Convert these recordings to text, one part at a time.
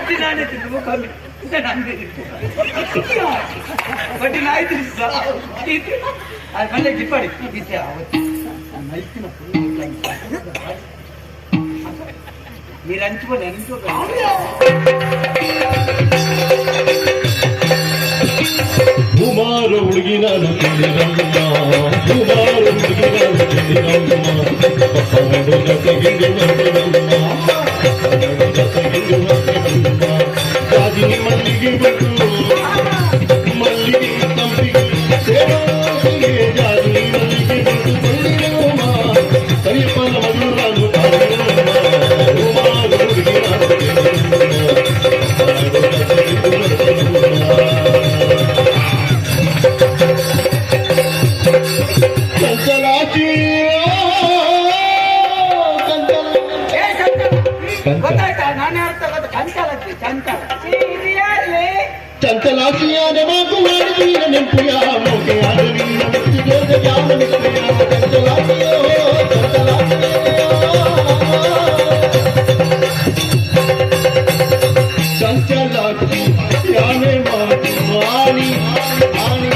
ಬಡ್ಡಿ ನಾನೇ ತಿಂದು ಮುಖಲ್ಲಿ ಬಡ್ಡಿ ನಾಯಿ ತಿನ್ನಿಸ ಅದು ಮನೆ ಜಿಪ್ಪಾಡಿ ಗೀತೆ ಅವತ್ತು ಮೈಕಿನ మీరు అంచుకోండి కుమారు ఉడిగినాను తెలిరమ్మ కుమారు ఉడిగినాను తెలిరమ్మ పప్పనడు గతగిండు వందనమ్మ పప్పనడు గతగిండు వందనమ్మ రాజిని మల్లిగి బట్టు మల్లిగి తంపిగి సేవాసిగే రాజిని మల్లిగి బట్టు మల్లిగమ్మ సరిపల మధురాను పాడమ్మ కుమారు ఉడిగినాను తెలిరమ్మ పప్పనడు గతగిండు వందనమ్మ చంచలాసియానే మాకు వాడిన నింపుయా మోకే ఆడవిన ముక్తి జోగ జామ నింపుయా చంచలాసియో చంచలాసియానే మాకు వాణి ఆని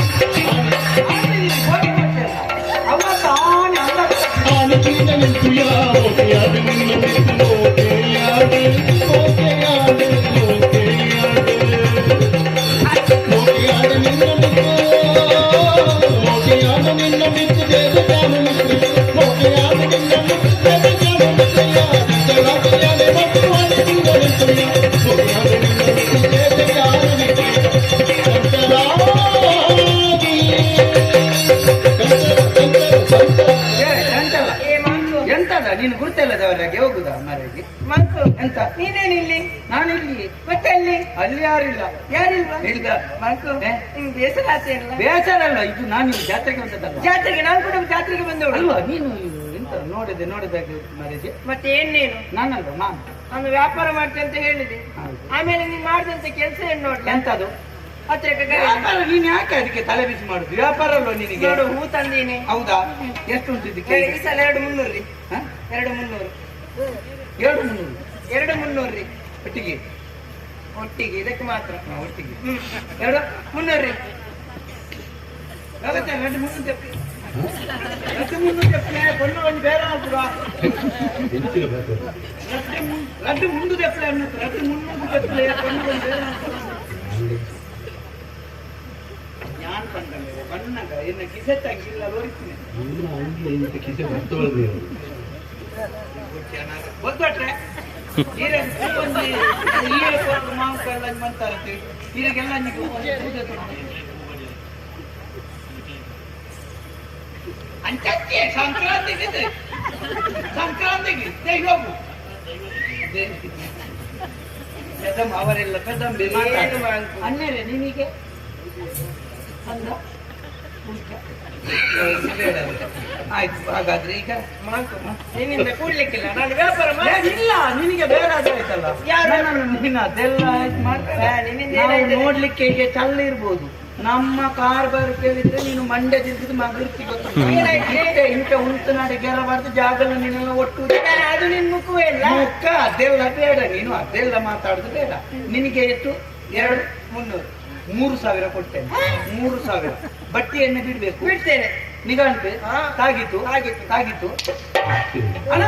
ఆని చీన నింపుయా మోకే ఆడవిన ముక్తి మోకే ఆడి మోకే ఆడి మోకే ನೀನು ಗುರುತಿಲ್ಲದ ಅವರಾಗೆ ಹೋಗುದಾ ಮರೆಗೆ ಎಂತ ನೀನೇನಿಲ್ಲಿ ನಾನಿಲ್ಲಿ ಮತ್ತೆ ಅಲ್ಲಿ ಅಲ್ಲಿ ಯಾರಿಲ್ಲ ಯಾರಿಲ್ವಾ ಇಲ್ಲ ಮಕ್ಕಳು ನಿಮ್ಗೆ ಬೇಸರ ಆಸೆ ಇಲ್ಲ ಬೇಸರ ಅಲ್ಲ ಇದು ನಾನು ಜಾತ್ರೆಗೆ ಬಂದದ್ದಲ್ಲ ಜಾತ್ರೆಗೆ ನಾನು ಕೂಡ ಜಾತ್ರೆಗೆ ಬಂದವಳು ಅಲ್ವಾ ನೀನು ಎಂತ ನೋಡಿದಾಗ ಮರೆಗೆ ಮತ್ತೆ ಏನೇನು ನಾನಲ್ವ ನಾನು ವ್ಯಾಪಾರ ಮಾಡ್ತೇನೆ ಅಂತ ಹೇಳಿದೆ ಆಮೇಲೆ ನೀನ್ ಮಾಡಿದಂತ ಕೆಲಸ ಏನ್ ನೋಡ್ಲಿ ಎಂತದು ಹತ್ರಕ್ಕೆ ವ್ಯಾಪಾರ ನೀನ್ ಯಾಕೆ ಅದಕ್ಕೆ ತಲೆ ಬಿಸಿ ಮಾಡುದು ವ್ಯಾಪಾರ ಅಲ್ವಾ ನಿನಗೆ ನೋಡು ಹೂ ತಂದೀನಿ ಹೌದಾ ಎಷ್ಟು ಉಂಟು ಇದಕ್ಕೆ ಈ ಸಲ 2,300 ರೀ 2,300 2,300 ರೀ ಒಟ್ಟಿಗೆ ಇದಕ್ಕೆ ಮಾತ್ರ ಒಟ್ಟಿಗೆ 2,300 ರೀ ಹೋಗುತ್ತೆ 2,300 చెప్పలే కొన్ని కొన్ని ಬೇರೆ ಆಗ್ತರಾ ರದ್ದು ಮುಂದು చెప్పలే ಅನ್ನೋದು ರದ್ದು ಮುನ್ನೂರು చెప్పలే కొన్ని కొన్ని ಬೇರೆ ഞാൻ പണ്ടക എന്നെ കിസെ തങ്ങില്ല ഓരിക്കുന്നു ಕಿಸೆ ಬರ್ತವಲ್ರಿ ಗೊತ್ತಟ್ರೆ ಮಾಂಸೆಲ್ಲ ಮಾಡ್ತಾರಂತೆ ಈಗೆಲ್ಲ ಅಂಚಕ್ಕೆ ಸಂಕ್ರಾಂತಿಗೆ ಹೋಗು ಕದಂ ಅವರೆಲ್ಲ ಕದಂ ಅನ್ನೇರೆ ನಿನಗೆ ಆಯ್ತು ಹಾಗಾದ್ರೆ ಈಗ ನಿನ್ನಿಂದ ಕೂಡ್ಲಿಕ್ಕಿಲ್ಲ ನಾನು ವ್ಯಾಪಾರ ಇಲ್ಲ ನಿನಗೆ ಬೇರೆ ಆಯ್ತಲ್ಲ ನೀನು ಅದೆಲ್ಲ ಮಾಡ್ತಾರೆ ನೋಡ್ಲಿಕ್ಕೆ ಹೀಗೆ ಚಲ್ಲ ಇರ್ಬೋದು ನಮ್ಮ ಕಾರ್ಬಾರ್ ಕೇಳಿದ್ರೆ ನೀನು ಮಂಡ್ಯ ತಿರುಗಿದು ಮಗರ್ತಿ ಇಂಥ ಉಂಟು ನಾಡಿ ಗೆರಬಾರ್ದು ಜಾಗಲ್ಲ ನೀನೆಲ್ಲ ಒಟ್ಟು ಅದು ನಿನ್ ಮುಖವೇ ಇಲ್ಲ ಮುಖ ಅದೆಲ್ಲ ಬೇಡ ನೀನು ಅದೆಲ್ಲ ಮಾತಾಡುದು ಬೇಡ ನಿನಗೆ ಎಷ್ಟು 2,300 3,000 ಕೊಡ್ತೇನೆ 3,000 ಬಟ್ಟೆಯನ್ನು ಬಿಡ್ಬೇಕು ಬಿಡ್ತೇನೆ ನಿಗಾಂತೆ ತಾಗಿತ್ತು ಅಣ್ಣ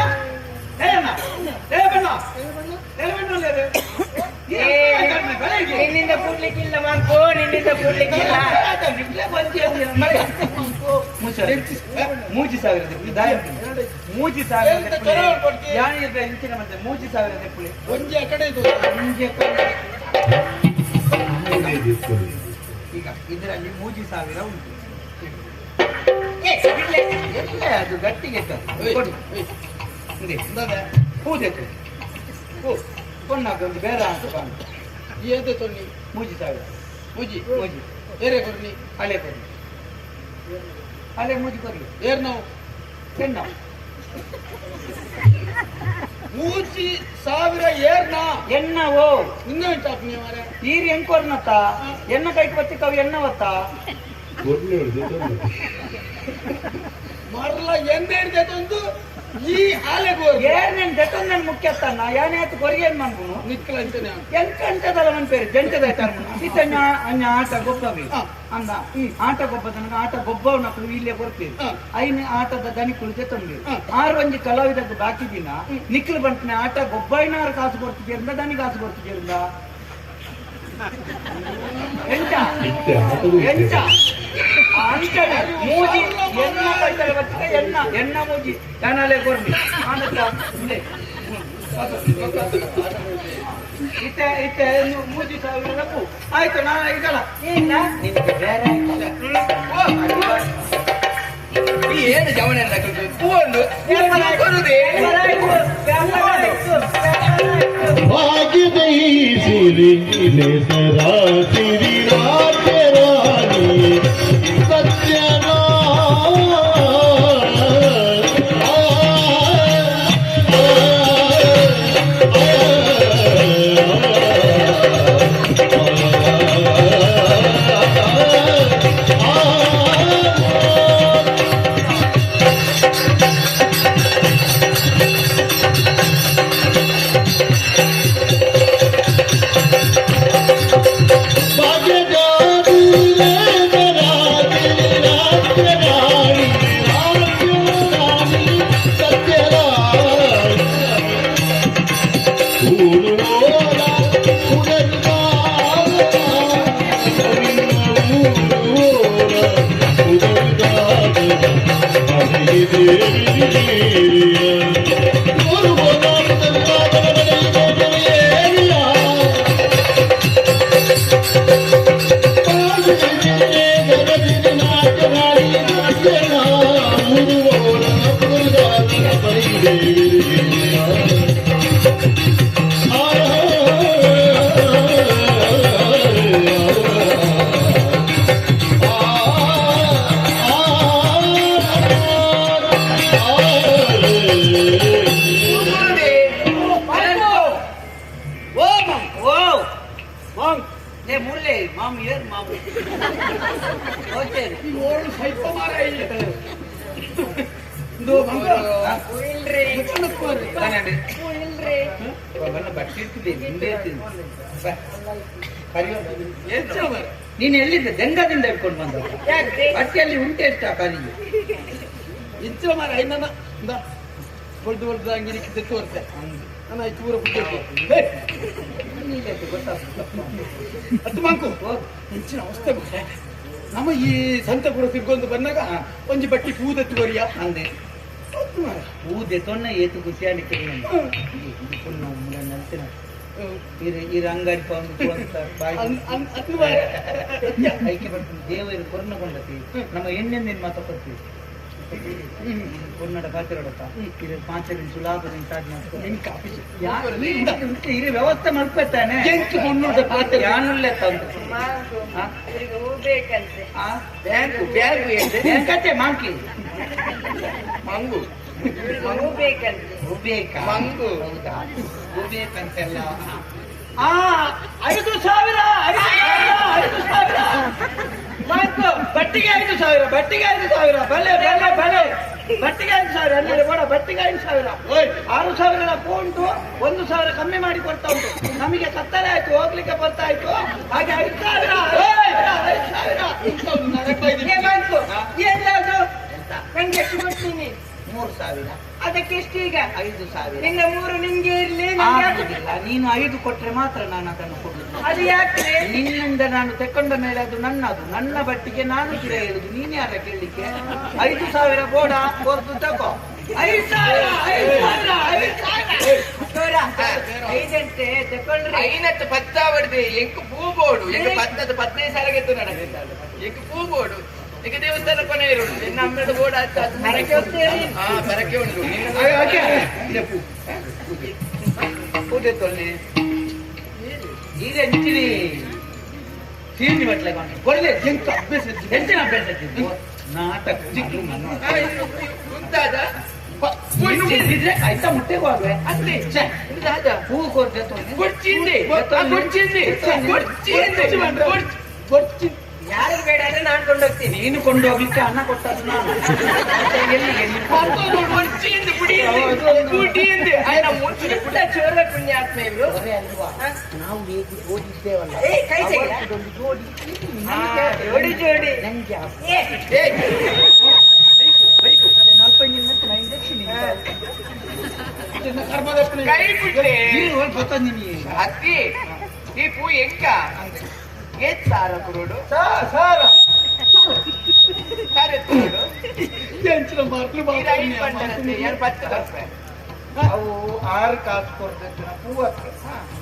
ನಿನ್ನಿಂದ ಕೂಡ್ಲಿಕ್ಕಿಲ್ಲ ಮಾಂಕೋ ನಿನ್ನಿಂದ ಕೂಡ್ಲಿಕ್ಕಿಲ್ಲ 3,000 ಈಗ ಇದರಲ್ಲಿ 3,000 ಉಂಟು ಅದು ಗಟ್ಟಿಗೆ ಪೂಜೆತ್ತು ಕೊನ್ನಾಕೊಂದು ಬೇರೆ ಅಂತ ಕಾಣು ಏದೆ ತೊನ್ನಿ 3,000 ಮೂಜಿ ಏರೆ ಕೊರ್ನಿ ಹಳೆ ಕೊರ್ನಿ ಹಳೆ ಮೂಜಿ ಕೊರ್ಲಿ ಏರ್ ನಾವು ಹೆಣ್ಣ 3,000 ಏರ್ನಾ ಎನ್ನವೋ ನಿನ್ನ ಟಾಪ್ ನೀವು ಮಾರೆ ಈರ್ ಹೆಂಗ್ ಕೊರ್ನತ್ತ ಎನ್ನ ಕೈಗೆ ಬತ್ತಿಕವು ಎನ್ನವತ್ತ ಮರಲ ಎಂದ ಹಿಡ್ದೈತೊಂದು ಈ ಹಾಲೆಗೆ ಏನೇನ್ ಜಟನ್ ನನ್ ಮುಖ್ಯ ತನ್ನ ಯಾನೇತು ಕೊರಿಯನ್ ಮನ್ಗುನು ನಿಕ್ಕಲ ಅಂತಾನೆ ಎಂಕಂಟದಲ್ಲ ಮನ್ ಪೇರು ಜಂಟದ ಇತನ್ನ ಅನ್ನ ಆಟ ಗೊಬ್ಬವಿ ಅಂದ ಆಟ ಗೊಬ್ಬ ತನಕ ಆಟ ಗೊಬ್ಬವ್ ನಕಲು ಇಲ್ಲೇ ಬರ್ತೀವಿ ಐನ ಆಟದ ದನಿ ಕುಳಿತೆ ತಂದಿ 6 ಒಂಜಿ ಕಲಾವಿದಕ್ಕೆ ಬಾಕಿ ದಿನ ನಿಕ್ಕಲು ಬಂಟನೆ ಆಟ ಗೊಬ್ಬೈನಾರು ಕಾಸು ಬರ್ತಿದ್ರಿಂದ ದನಿ ಕಾಸು ಬರ್ತಿದ್ರಿಂದ ಎಂಟ ಎಂಟ ಅಂಚನೆ ಮೂಜಿ ಎನ್ನ ಬೈತಲೆ ಬಚ್ಚ ಎನ್ನ ಮೂಜಿ ಕನಾಲೆ ಕೊರ್ನಿ ಆನಂದ ಇಲ್ಲೇ ಇತ್ತೆ ಮೂಜಿ ಸಾವಿರ ರಪ್ಪು ಆಯ್ತು ನಾ ಈಗಲ್ಲ ಇಲ್ಲ ನಿನಗೆ ಬೇರೆ ಏನು ಜವನ ಪೂವನ್ನು ಬರುದೇ ಭಾಗ್ಯದ ಈ ಸಿರಿಗಿಲೆ ಸರಾಸಿರಿ ರಾಜ್ಯ ರಾಣಿ ಸತ್ಯನ ನೀನ್ ಎಲ್ಲಿದ್ದ ಜಂಗದಿಂದ ಇಟ್ಕೊಂಡು ಬಂದ ಅಟ್ಟಿಯಲ್ಲಿ ಉಂಟೆ ಎಷ್ಟ ಕಾಲಿಗೆ ಇಂಚಿನ ಮಾರ ಐನ ಹೊಡೆದು ಹೊಡೆದು ಹಂಗೆ ತೆತ್ತು ಬರ್ತೆ ನನ್ನ ಚೂರ ಹತ್ತು ಮಂಕು ಇಂಚಿನ ಅವಸ್ಥೆ ಗೊತ್ತೆ ನಮ್ಮ ಈ ಸಂತ ಕೂಡ ತಿರ್ಗೊಂಡು ಬಂದಾಗ ಒಂಜಿ ಬಟ್ಟಿ ಪೂದತ್ತು ಬರಿಯ ಅಂದೆ ಪೂದೆ ತೊನ್ನ ಏತು ಖುಷಿಯಾಗಿ ನಲ್ತಿನ ಈ ರಂಗಾಡಿ ಐಕ್ಯ ಬರ್ತೀನಿ ದೇವರು ಕೊರ್ನಗೊಂಡತಿ ನಮ್ಮ ಎಣ್ಣೆಂದಿನ ಮಾತಾಡ್ತೀವಿ ಕನ್ನಡ ಪಾತ್ರಡತ್ತ ಇದು 5 ನಿಮಿಷ ಸುಲಾಭದಿಂದ ಸ್ಟಾರ್ಟ್ ಮಾಡ್ತಾರೆ ಇದು ವ್ಯವಸ್ಥೆ ಮಾಡ್ಕೊತಾನೆ ಯಾನುಲ್ಲ ತಂದು ಕತೆ ಮಾಂಕಿ ಮಂಗು ಮಂಗು ಹೌದಾ ಬೇಕಂತೆಲ್ಲ 5,000 ಬಟ್ಟಿಗೆ 5,000 ಬಟ್ಟಿಗೆ 5,000 ಬಲೆ ಬಲೆ ಬಲೆ ಬಟ್ಟಿಗೆ 5,000 ಅಂದರೆ ಬೇಡ ಬಟ್ಟಿಗೆ 5,000 6,000 ಉಂಟು 1,000 ಕಮ್ಮಿ ಮಾಡಿ ಕೊಡ್ತಾ ಉಂಟು ನಮಗೆ ಕತ್ತಲೆ ಆಯ್ತು ಹೋಗ್ಲಿಕ್ಕೆ ಬರ್ತಾ ಇತ್ತು ಹಾಗೆ 5,000 ನಂಗೆ ಎಷ್ಟು ಕೊಡ್ತೀನಿ 3,000 ಅದಕ್ಕೆ ಎಷ್ಟು ಈಗ 5,000 ನಿನ್ನ 3 ನಿಮ್ಗೆ ಇರ್ಲಿ ನೀನು 5 ಕೊಟ್ರೆ ಮಾತ್ರ ನಾನು ಅದನ್ನು ಕೊಡುದು ಅದು ಯಾಕೆ ನಿನ್ನಿಂದ ನಾನು ತೆಕೊಂಡ ಮೇಲೆ ಅದು ನನ್ನದು ನನ್ನ ಬಟ್ಟಿಗೆ ನಾನು ಗಿಡ ಹೇಳುದು ನೀನ್ ಯಾರ ಕೇಳಲಿಕ್ಕೆ 5,000 ಬೋಡ ಕೊರ್ದು ತಗೋ 5,000 ತಕೊಂಡ್ರೆ 10 ಬಡ್ದೆ ಎಂಕು ಪೂ ಬೋಡು ಎಂಕ 15,000 ಗೆದ್ದು ನಡೆದ ಎಂಕ ಪೂ ಬೋಡು ಈಗ ದೇವಸ್ಥಾನ ಕೊನೆ ಇರೋದು ನಿನ್ನ ಅಮ್ಮದ ಬೋಡ ಮರಕ್ಕೆ ಹೋಗ್ತೀರಿ ಬರಕ್ಕೆ ಉಂಟು ಪೂಜೆ ತೊಳ್ಳಿ ಈಗ ಎಂಚಿನಿ ಸೀನಿ ಬಟ್ಲೆ ಕೊಡಲಿ ಎಂಟು ಅಭ್ಯಾಸ ಹೆಚ್ಚಿನ ಅಭ್ಯಾಸ ನಾಟಕ ಮುಂತಾದ ಆಯ್ತಾ ಮುಟ್ಟೆ ಹೋಗ್ವೆ ಅಷ್ಟೇ ಹೂ ಕೊಡ್ದೆ ಕೊಡ್ಚಿಂದೆ ಕೊಡ್ಚಿಂದೆ ಕೊಡ್ಚಿಂದೆ ಯಾರಿಗೆ ಬೇಡ ಅಂದ್ರೆ ನಾನು ಕೊಂಡೋಗ್ತೀನಿ. ನೀನು ಕೊಂಡು ಹೋಗ್ಲಿಕ್ಕೆ ಹಣ ಕೊಟ್ಟದ್ದು ನಾನು. ಮತ್ತೆ ಎಲ್ಲಿಗೆ ನೀನು? ಚೋರ ಪುಣ್ಯಾತ್ಮ ಇವ್ರು. ನಾವು ಹೇಗೆ ಓದಿದ್ದೇವಲ್ಲ, ಏ, ಕೈ ತೆಗೆದ? ಅವತ್ತೊಂದು ಜೋಡಿ ಜೋಡಿ ಜೋಡಿ. ನಂಗೆ ಏ, ಕೈ ಬಿಟ್ರೆ ಅತ್ತಿ ಈ ಪೂ ಎಂಕ ಸಾರ ಕುರುಡು ಸಾರ ಎತ್ತುಡು ಏನು 10 ರೂಪಾಯಿ. ಅವು 6 ಕಾಸು ಕೊಡ್ಬೇಕು ಪೂ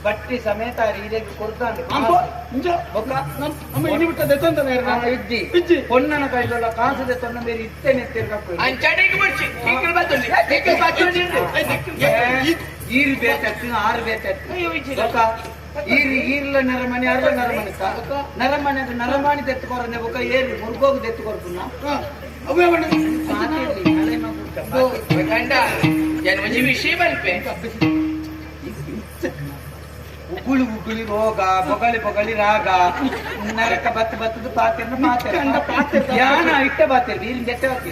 ಬಟ್ಟಿ ಸಮೇತ ರೀತಿಯಾಗಿ ಕೊಡ್ತಾನೆ. ಇದ್ದಿ பொண்ணன ಕೈಲಲ್ಲ ಕಾಸದೆ ತೊಂದ ಬೇರೆ ಇತ್ತೇನೆ ತಿರ್ಗಪ್ಪ ಅಂಚಡೆಗೆ ಬಿಡ್ಸಿ ಹಿಂಗಲ್ ಬತ್ತುಂಡಿ ಹಿಂಗಲ್ ಬತ್ತುಂಡಿ ಈರು ಬೇತತ್ತು 6 ಬೇತತ್ತು ಈರ್ಲ ನರಮಣಿ ಅರ್ಧ ನರಮಣಿ ನರಮಣಿ ನರಮಣಿ ತೆತ್ತುಕೊರನೆ ಬೊಕ್ಕ ಏರಿ ಮುರ್ಗೋಗು ತೆತ್ತುಕೊರ್ಪುನ್ನ ಅವೇ ಬಣ್ಣ ಗಂಡ ಏನು ಒಂಜಿ ವಿಷಯ ಬಲ್ಪೆ ಉಗುಳಿ ಉಗುಳಿ ರೋಗ ಬೊಗಳಿ ಬೊಗಳಿ ರಾಗ ನರಕ ಬತ್ತು ಬತ್ತದು ಪಾತೆರ್ನ ಪಾತೆರ್ ಯಾನ ಇಟ್ಟ ಪಾತೆರ್ ನೀರಿನ ಜಟ್ಟೆ ಹಾಕಿ